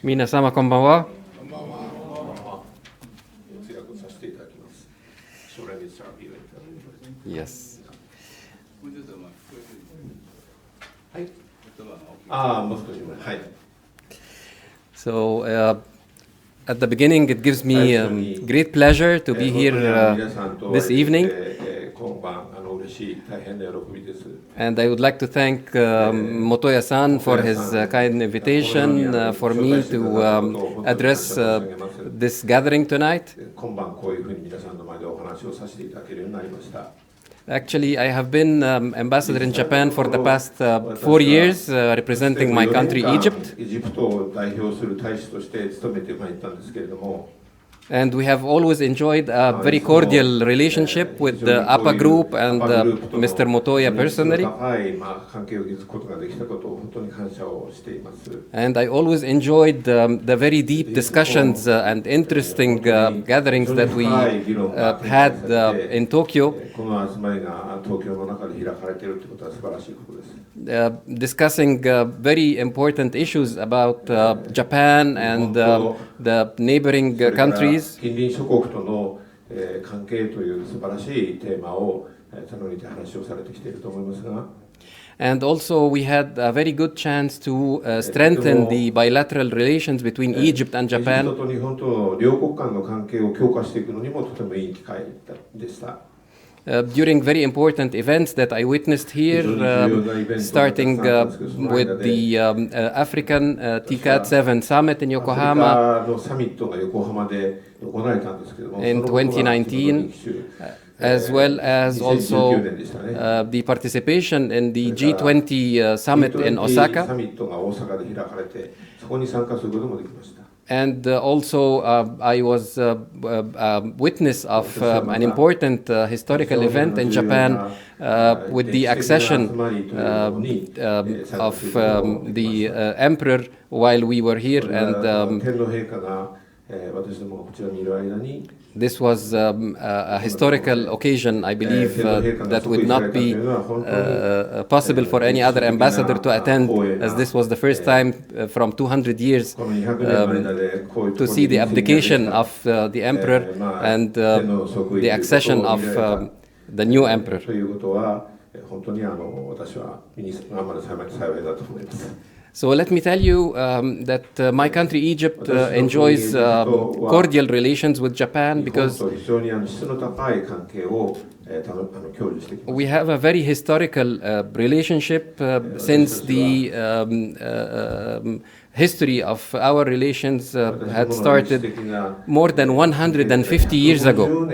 皆様こんばんは。Yes. はい。もう少し前。はい。So, at the beginning, it gives me great pleasure to be here this evening. 今晩嬉しい大変な喜びです。And I would like to thank Motoya-san for his kind invitation for me to address this gathering tonight. 今晩こういうふうに皆さんの前でお話をさせていただけるようになりました。Actually, I have been ambassador in Japan for the past 4 years, representing my country, Egypt. エジプトを代表する大使として務めてまいったんですけれども。And we have always enjoyed a very cordial relationship with the APA group and Mr. Motoya personally. And I always enjoyed the very deep discussions and interesting gatherings that we had in Tokyo. Discussing very important issues about Japan and the neighboring countries. 近隣諸国との関係という素晴らしいテーマを頼みて話をされてきていると思いますが。And also we had a very good chance to strengthen the bilateral relations between Egypt and Japan. エジプトと日本との両国間の関係を強化していくのにもとてもいい機会でした。During very important events that I witnessed here, starting with the African TCAT 7 Summit in Yokohama in 2019, as well as also the participation in the G20 Summit in Osaka. And also, I was a witness of an important historical event in Japan with the accession of the emperor while we were here. And this was a historical occasion, I believe, that would not be possible for any other ambassador to attend, as this was the first time from 200 years to see the abdication of the emperor and the accession of the new emperor. So let me tell you that my country, Egypt, enjoys cordial relations with Japan because we have a very historical relationship since the history of our relations had started more than 150 years ago.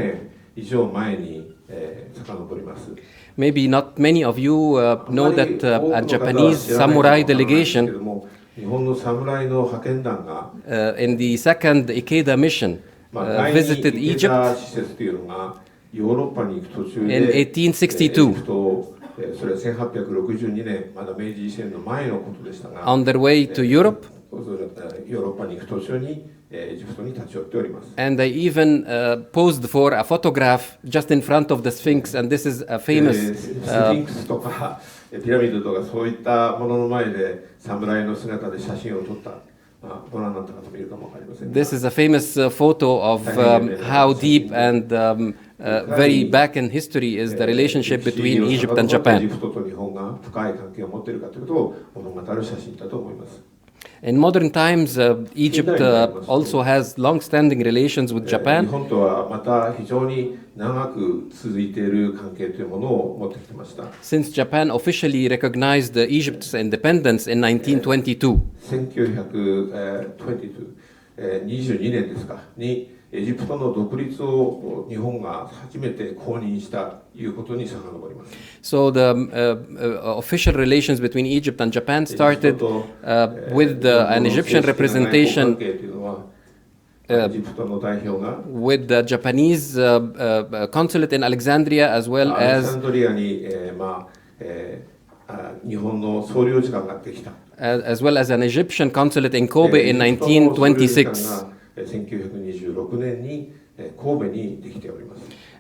Maybe not many of you know that a Japanese samurai delegation in the second Ikeda mission visited Egypt in 1862 on their way to Europe. And they even posed for a photograph just in front of the Sphinx, and this is a famous this is a famous photo of how deep and very back in history is the relationship between Egypt and Japan. In modern times, Egypt also has long-standing relations with Japan. Since Japan officially recognized Egypt's independence in 1922. So the official relations between Egypt and Japan started with an Egyptian representation with the Japanese consulate in Alexandria, as well as an Egyptian consulate in Kobe in 1926.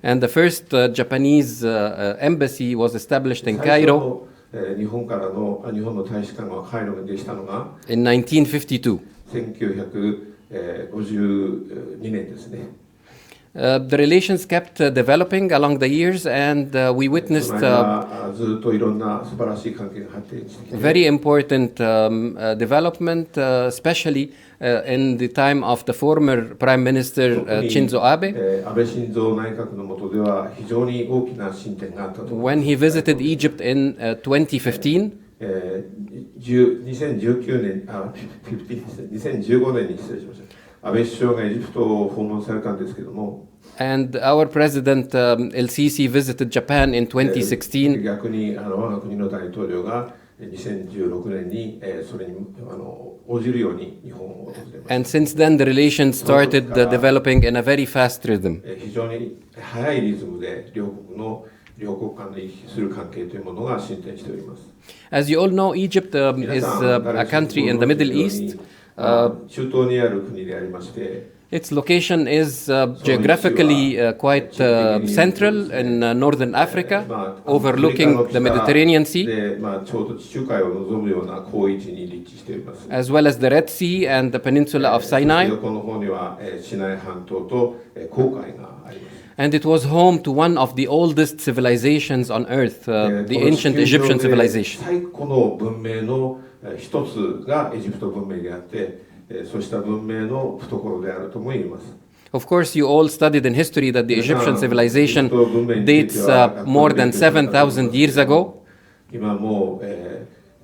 And the first Japanese embassy was established in Cairo in 1952. 1952年ですね。The relations kept developing along the years, and we witnessed その間ずっといろんな素晴らしい関係が発展してきて、 very important development, especially in the time of the former Prime Minister 特に Shinzo Abe, 安倍晋三内閣の下では非常に大きな進展があったと思い when ます。 he visited Egypt in 2015. 2019年、2015年に失礼しました。安倍首相がエジプトを訪問されたんですけども、 And our president El-Sisi visited Japan in 2016. 逆に我が国の大統領が2016年にそれに応じるように日本を訪れました。 And since then, the relations started developing in a very fast rhythm. 非常に速いリズムで両国間の行き来する関係というものが進展しております。 As you all know, Egypt is a country in the Middle East. 中東にある国でありまして、 Its location is geographically quite central in northern Africa, overlooking the Mediterranean Sea, で、ちょうど地中海を望むような高位置に立地しております。 as well as the Red Sea and the peninsula of Sinai. 横の方にはシナイ半島と紅海があります。 And it was home to one of the oldest civilizations on earth, the ancient Egyptian civilization. 最古の文明の一つがエジプト文明であって、そうした文明の懐であるとも言えます。 Of course, you all studied in history that the Egyptian civilization dates more than 7,000 years ago. 今もう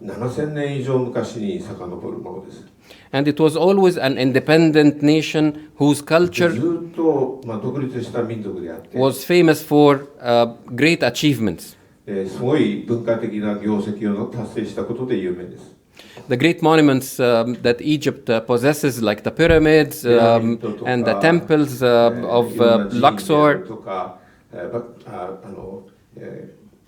7000年以上昔に遡るものです。 And it was always an independent nation whose culture ずっと独立した民族であって、 was famous for great achievements. すごい文化的な業績を達成したことで有名です。 The great monuments that Egypt possesses, like the pyramids and the temples of Luxor, とか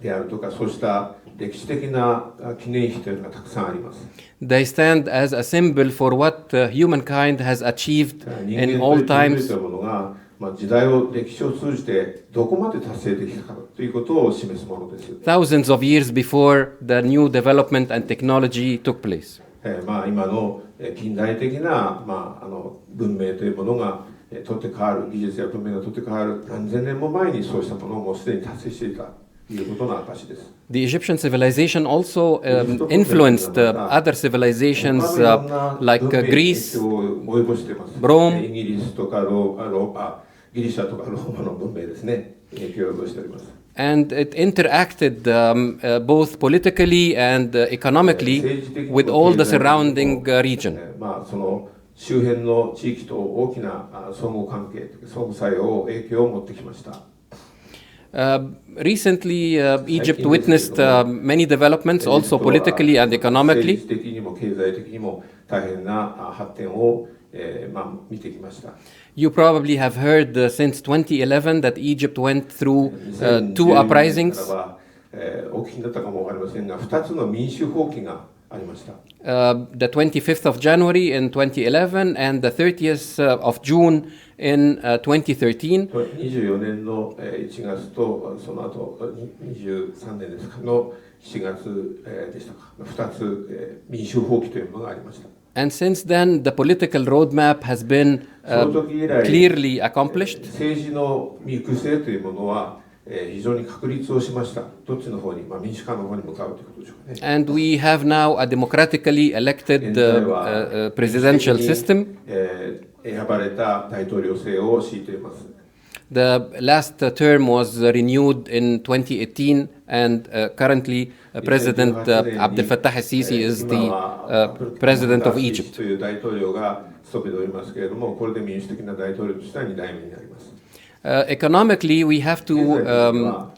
であるとか、そうした歴史的な記念碑というのがたくさんあります。 they stand as a symbol for what humankind has achieved 人 in 間 all という times. ものが、時代を歴史を通じてどこまで達成できたかということを示すものです。 Thousands of years before the new development and technology took place. 今の近代的な、文明というものが取って変わる、技術や文明が取って変わる何千年も前にそうしたものをもうすでに達成していたということの証です。The Egyptian civilization also influenced other civilizations like Greece, 及ぼしています。 Rome, イギリスとかギリシャとかローマの文明ですね、影響を及ぼしております。 and it interacted both politically and economically with all the surrounding region. その周辺の地域と大きな相互関係、相互作用、影響を持ってきました。 Recently, Egypt witnessed many developments, also politically and economically. 政治的にも経済的にも大変な発展を見てきました。 You probably have heard since 2011 that Egypt went through two 2012 uprisings. 年からはお聞きになったかもわかりませんが、2つの民主放棄がありました。The 25th of January in 2011 and the 30th of June in 2013. 24年の1月とその後23年ですかの7月でしたか、2つ民主放棄というものがありました。 And since then, the political roadmap has been その時以来 clearly accomplished. 政治の行く末というものは非常に確立をしました。どっちの方に、民主化の方に向かうということでしょうかね。And we have now a democratically elected presidential system. 選ばれた大統領制を敷いています。 The last term was renewed in 2018, and currently President Abdel Fattah al-Sisi is the president of Egypt. という大統領が務めておりますけれども、これで民主的な大統領としては2代目になります。 Economically, we have to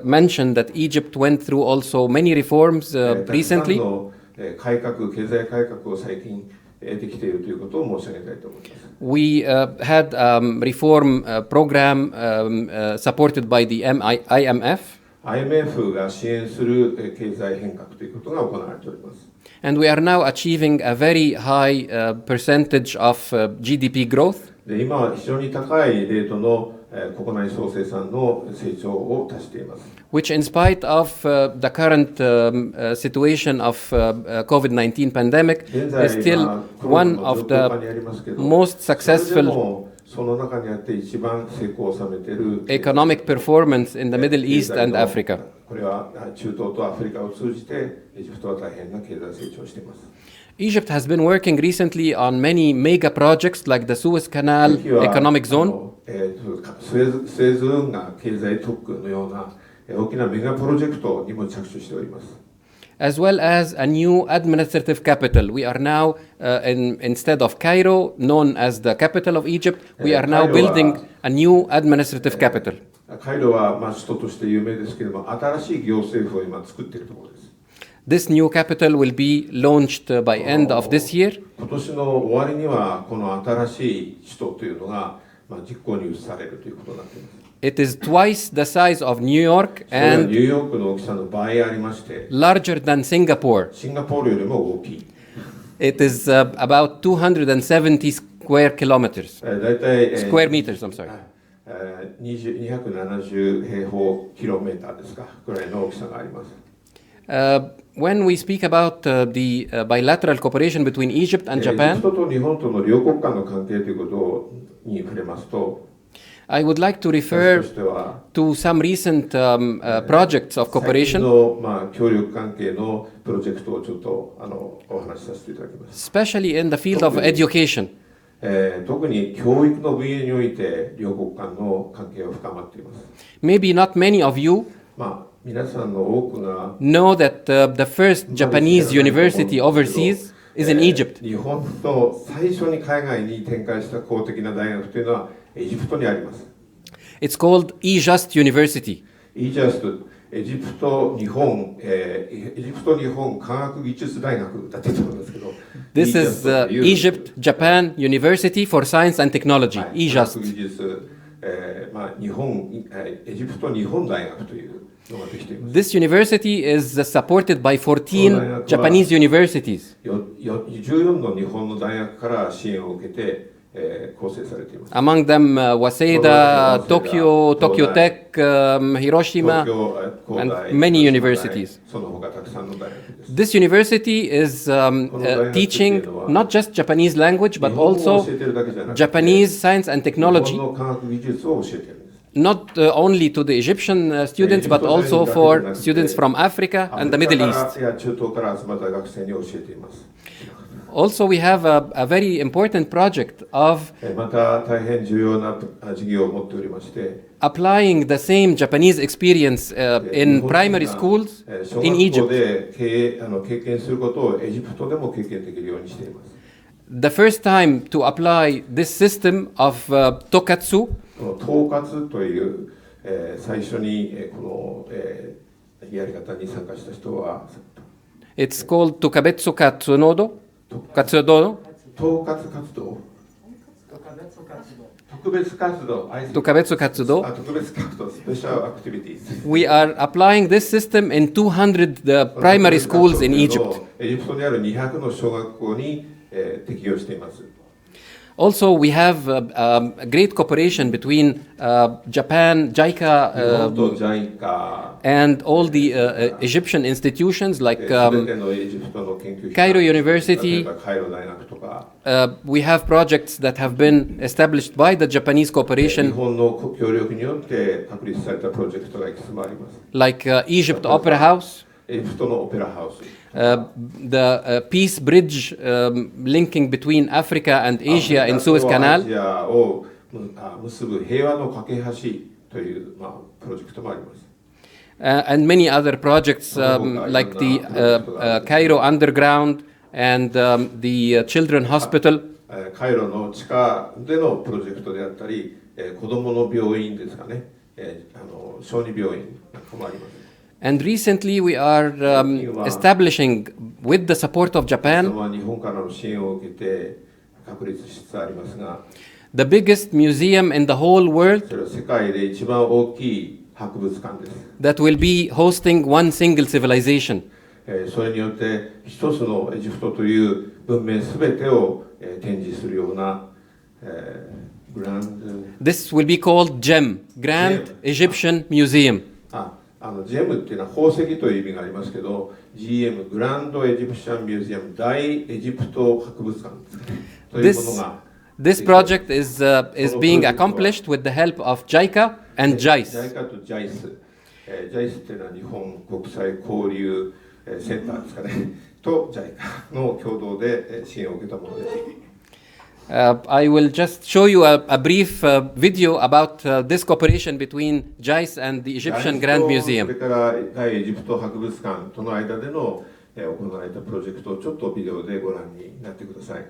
mention that Egypt went through also many reforms recently. 改革、経済改革を最近得てきているということを申し上げたいと思います。 We had a reform program supported by the IMF. IMF が支援する経済変革ということが行われております。 And we are now achieving a very high percentage of GDP growth. で今は非常に高いレートの国内総生産の成長を達しています。which in spite of the current situation of COVID-19 pandemic 現在 is still コロナ one の of 状況下 the にありますけど、 most それで successful もその中にあって一番成功を収めている economic performance in the Middle East and 経済の Africa. これは中東とアフリカを通じてエジプトは大変な経済成長をしています。Egypt has been working recently on many mega projects like the Suez Canal 最近は economic zone, スエズ運河経済特区のような大きなメガプロジェクトにも着手しております。as well as a new administrative capital. We are now, instead of Cairo, known as the capital of Egypt, we are now building a new administrative capital. カイロは首都として有名ですけれども、新しい行政府を今作っているところです。This new capital will be launched by end of this year. 今年の終わりにはこの新しい首都というのが実行に移されるということになっています。It is twice the size of New York それはニ and ューヨークの大きさの倍ありまして、 larger than Singapore. シンガポールよりも大きい。It is about 270 square kilometers. だいたい Square meters, I'm sorry. 270平方キロメーターですかぐらいの大きさがあります。When we speak about the bilateral cooperation between Egypt and エジプ Japan, トと日本との両国間の関係ということに触れますと、 I would like to 私 refer としては to some recent projects of 最近 cooperation, の協力関係のプロジェクトをちょっとお話しさせていただきます。 especially in the field of education. 特に教育の分野において両国間の関係は深まっています。 Maybe not many of you 皆さんの多くが know that the first Japanese university overseas is in Egypt. 日本の最初に海外に展開した公的な大学というのはエジプトにあります。 It's called Egypt University. エジプト日本科学技術大学だったと思いますけど、 This is Egypt Japan University for Science and Technology, 科学 EJUST. 技術、エジプト日本大学というのができています。 This university is supported by 14 Japanese universities. 14の日本の大学から支援を受けて、構成されています。 Among them, Waseda, Tokyo, Tokyo Tech, Hiroshima, 東京工大 and many universities. その他たくさんの大学です。 This university is teaching not just Japanese language, but 日本語を also 教えてるだけじゃなくて、 Japanese science and 日本 technology, の科学技術を教えているんです。 not only to the Egyptian students, but also for students from Africa and the Middle ア East. フリカからや中東から集まった学生に教えています。 Also, we have a very important project of また大変重要な事業を持っておりまして、 applying the same Japanese experience in primary schools 小 in 学校 Egypt. で経験することをエジプトでも経験できるようにしています。 The first time to apply this system of tokatsu この統括という、最初に、この、やり方に参加した人は it's called Tokabetsu Katsunodo. Katsudono? 統括活動特別活動 Tokabetsu Katsudo. 特別活動スペシャルアクティビティ We are applying this system in 200 primary schools in Egypt. エジプトにある200の小学校に、適用しています。 Also, we have a great cooperation between Japan, 日本と JICA, JICA and all the Egyptian institutions like すべてのエジプトの研究機関 Cairo University. 例えばカイロ大学とか We have projects that have been established by the Japanese 日 cooperation, 本の協力によって確立されたプロジェクトがいくつもあります。 like Egypt Opera House, エジプトのオペラハウス the peace bridge linking between Africa and Asia in Suez ア Canal, ジアを結ぶ平和の架け橋という、プロジェクトもあります。 and many other projects like the Cairo Underground and the Children Hospital. カイロの地下でのプロジェクトであったり、子どもの病院ですかね、小児病院なんかもあります。 And recently we are establishing, with the support of そ Japan, の日本からの支援を受けて確立しつつありますが、 the biggest museum in the whole world それは世界で一番大きい博物館です。 that will be hosting one single civilization. それによって一つのエジプトという文明すべてを展示するような This will be called GEM, Grand Egyptian Museum. ジェムっていうのは宝石という意味がありますけど、GM、グランドエジプシャンミュージアム、大エジプト博物館ですかね。というものが。This project is being accomplished with the help of JICA and JICE. JICA と JICE。JICE っていうのは日本国際交流センターですかね。と JICA の共同で支援を受けたものです。I will just show you a brief video about this cooperation between JICE and the Egyptian Grand Museum. それから大エジプト博物館との間での行われたプロジェクトをちょっとビデオでご覧になってください。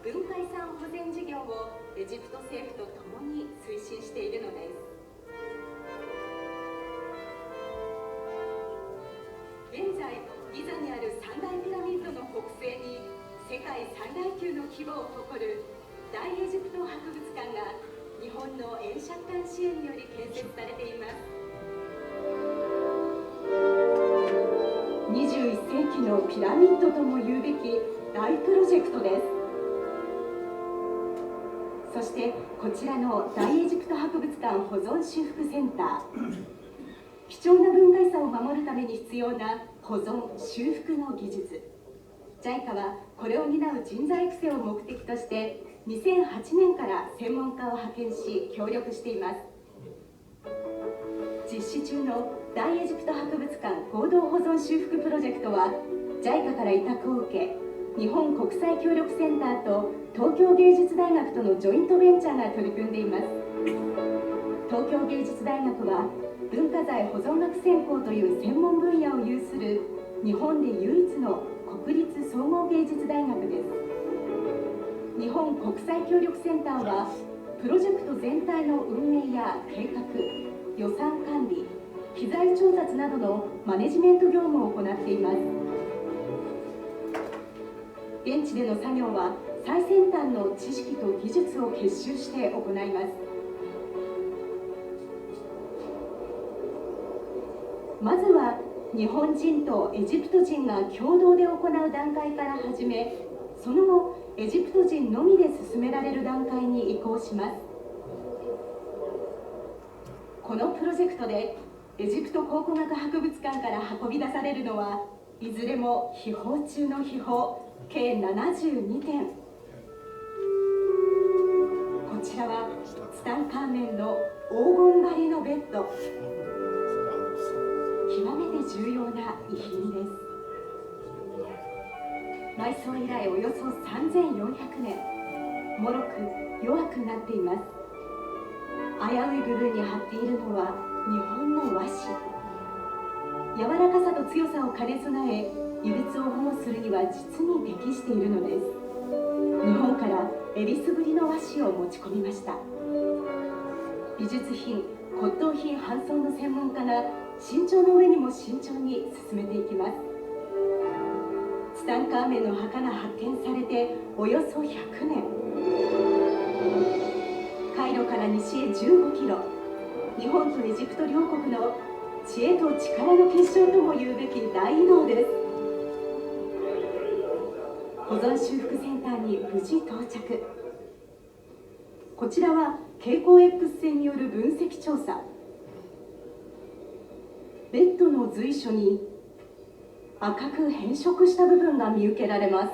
文化遺産保全事業をエジプト政府とともに推進しているのです。現在ギザにある三大ピラミッドの北西に世界最大級の規模を誇る大エジプト博物館が日本の円借款支援により建設されています。21世紀のピラミッドとも言うべき大プロジェクトです。そしてこちらの大エジプト博物館保存修復センター、貴重な文化遺産を守るために必要な保存修復の技術、 JICA はこれを担う人材育成を目的として2008年から専門家を派遣し協力しています。実施中の大エジプト博物館合同保存修復プロジェクトは JICA から委託を受け、日本国際協力センターと東京芸術大学とのジョイントベンチャーが取り組んでいます。東京芸術大学は文化財保存学専攻という専門分野を有する日本で唯一の国立総合芸術大学です。日本国際協力センターはプロジェクト全体の運営や計画、予算管理、機材調達などのマネジメント業務を行っています。現地での作業は最先端の知識と技術を結集して行います。まずは日本人とエジプト人が共同で行う段階から始め、その後エジプト人のみで進められる段階に移行します。このプロジェクトでエジプト考古学博物館から運び出されるのはいずれも秘宝中の秘宝計72点。こちらはツタンカーメンの黄金張りのベッド、極めて重要な遺品です。埋葬以来およそ3400年、脆く弱くなっています。危うい部分に貼っているのは日本の和紙。柔らかさと強さを兼ね備え、遺物を保護するには実に適しているのです。日本からえりすぐりの和紙を持ち込みました。美術品、骨董品搬送の専門家が慎重の上にも慎重に進めていきます。ツタンカーメンの墓が発見されておよそ100年。カイロから西へ15キロ、日本とエジプト両国の知恵と力の結晶とも言うべき大移動です。保存修復センターに無事到着。こちらは蛍光 X 線による分析調査。ベッドの随所に赤く変色した部分が見受けられます。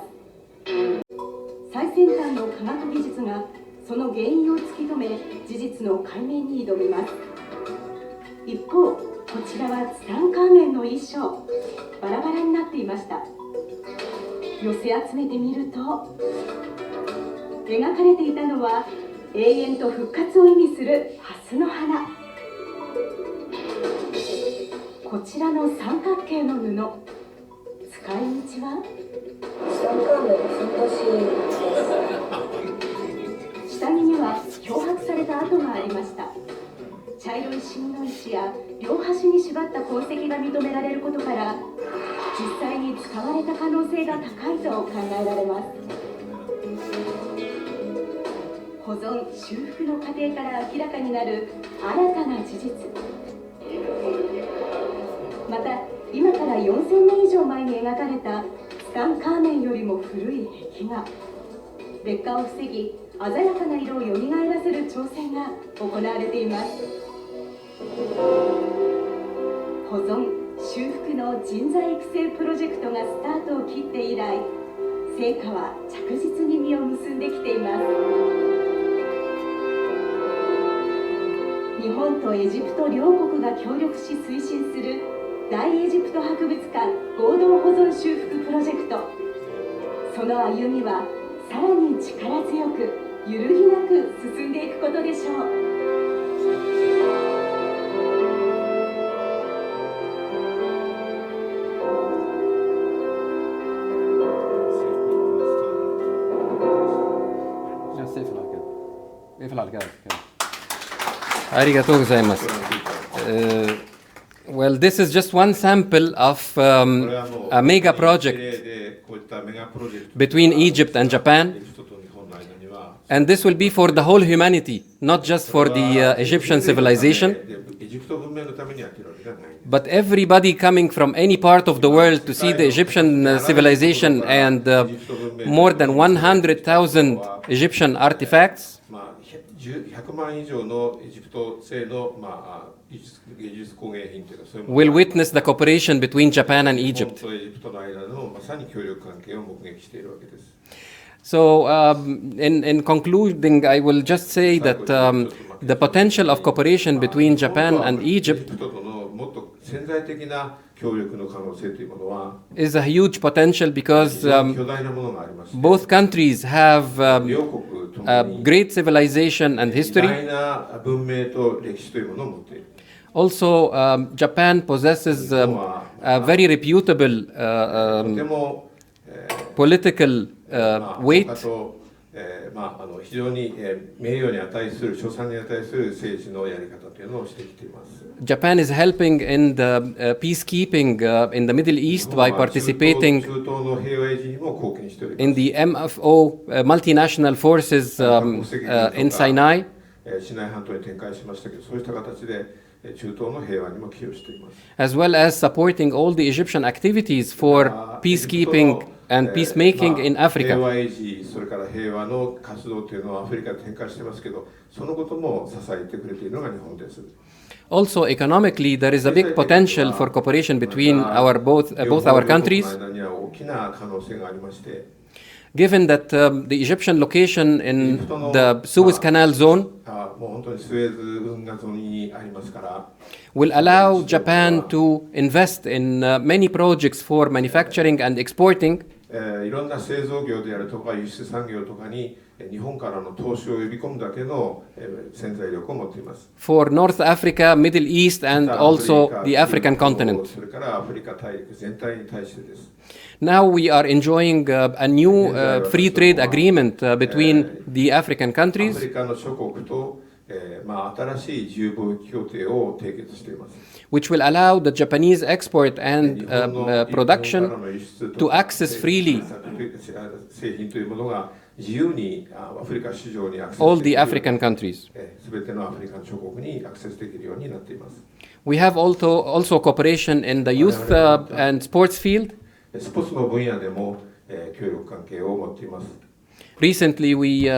最先端の科学技術がその原因を突き止め、事実の解明に挑みます。一方、こちらはツタンカーメンの衣装、バラバラになっていました。寄せ集めてみると、描かれていたのは永遠と復活を意味する蓮の花。こちらの三角形の布、使い道はツタンカーメンのふんどし。下着には漂白された跡がありました。茶色いシミの石や両端に縛った功績が認められることから、実際に使われた可能性が高いと考えられます。保存・修復の過程から明らかになる新たな事実。また、今から4000年以上前に描かれたツタンカーメンよりも古い壁画。劣化を防ぎ、鮮やかな色をよみがえらせる挑戦が行われています。保存・修復の人材育成プロジェクトがスタートを切って以来、成果は着実に実を結んできています。日本とエジプト両国が協力し推進する大エジプト博物館合同保存修復プロジェクト。その歩みはさらに力強く揺るぎなく進んでいくことでしょう。ありがとうございます。Well, this is just one sample of a mega project between Egypt and Japan. And this will be for the whole humanity, not just for the Egyptian civilization. But everybody coming from any part of the world to see the Egyptian civilization and more than 100,000 Egyptian artifacts will witness the cooperation between Japan and Egypt. So, in concluding, I will just say that the potential of cooperation between Japan and Egypt is a huge potential because both countries have great civilization and history. Also, Japan possesses a very reputable political weight. Japan is helping in the peacekeeping in the Middle East by participating in the MFO multinational forces in Sinai. As well as supporting all the Egyptian activities for peacekeeping and peacemaking in Africa. Also, economically, there is a big potential for cooperation between both our countries. Given that the Egyptian location in the Suez Canal zone will allow Japan to invest in many projects for manufacturing and exporting. For North Africa, Middle East, and also the African continent. Now we are enjoying a new free trade agreement between the African countries, which will allow the Japanese export and production to access freely all the African countries. We have also cooperation in the youth and sports field. Recently, we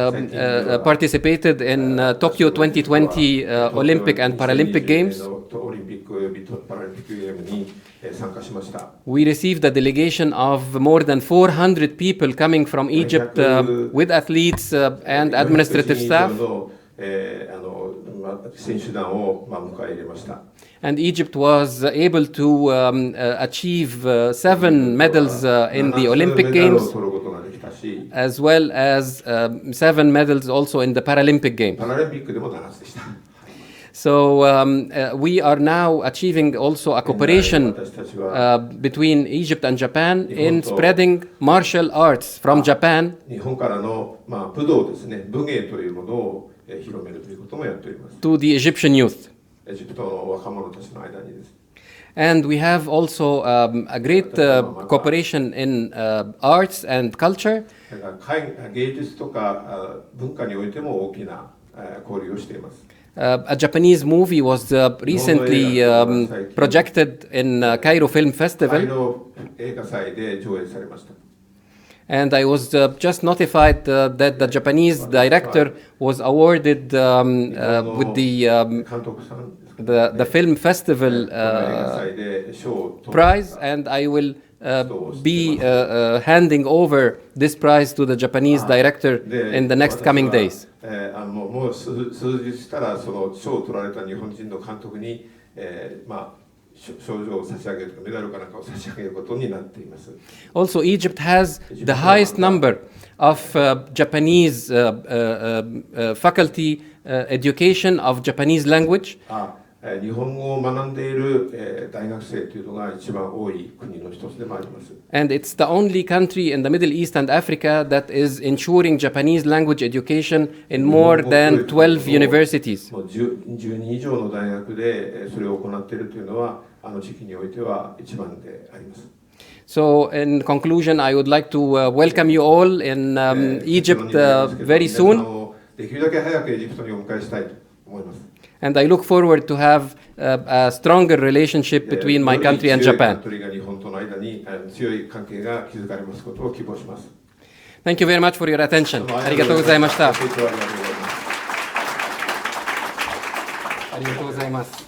participated in Tokyo 2020 Olympic and Paralympic Games. We received a delegation of more than 400 people coming from Egypt with athletes and administrative staff. And Egypt was able to achieve 7 medals in the Olympic Games, as well as 7 medals also in the Paralympic Games. So we are now achieving also a cooperation between Egypt and Japan in spreading martial arts from Japan to the Egyptian youth. エジプトの若者たちの間にです。And we have also a great cooperation in arts and culture. 芸術とか文化においても大きな交流をしています。A Japanese movie was recently projected in Cairo Film Festival. 映画祭で上映されました。And I was just notified that the Japanese director was awarded with the film festival prize, and I will be handing over this prize to the Japanese director in the next coming days. もう数日したらその賞を取られた日本人の監督に、賞状を差し上げるとかメダルかなんかを差し上げることになっています。Also, Egypt has the highest number of Japanese faculty education of Japanese language. 日本語を学んでいる大学生というのが一番多い国の一つでもあります。And it's the only country in the Middle East and Africa that is ensuring Japanese language education in more than 12 universities. 12以上の大学でそれを行っているというのはあの時期においては一番であります。So, in conclusion, I would like to welcome you all in Egypt very soon. できるだけ早くエジプトにお迎えしたいと思います。And I look forward to have a stronger relationship between my country and Japan. Thank you very much for your attention. ありがとうございました。ありがとうございます。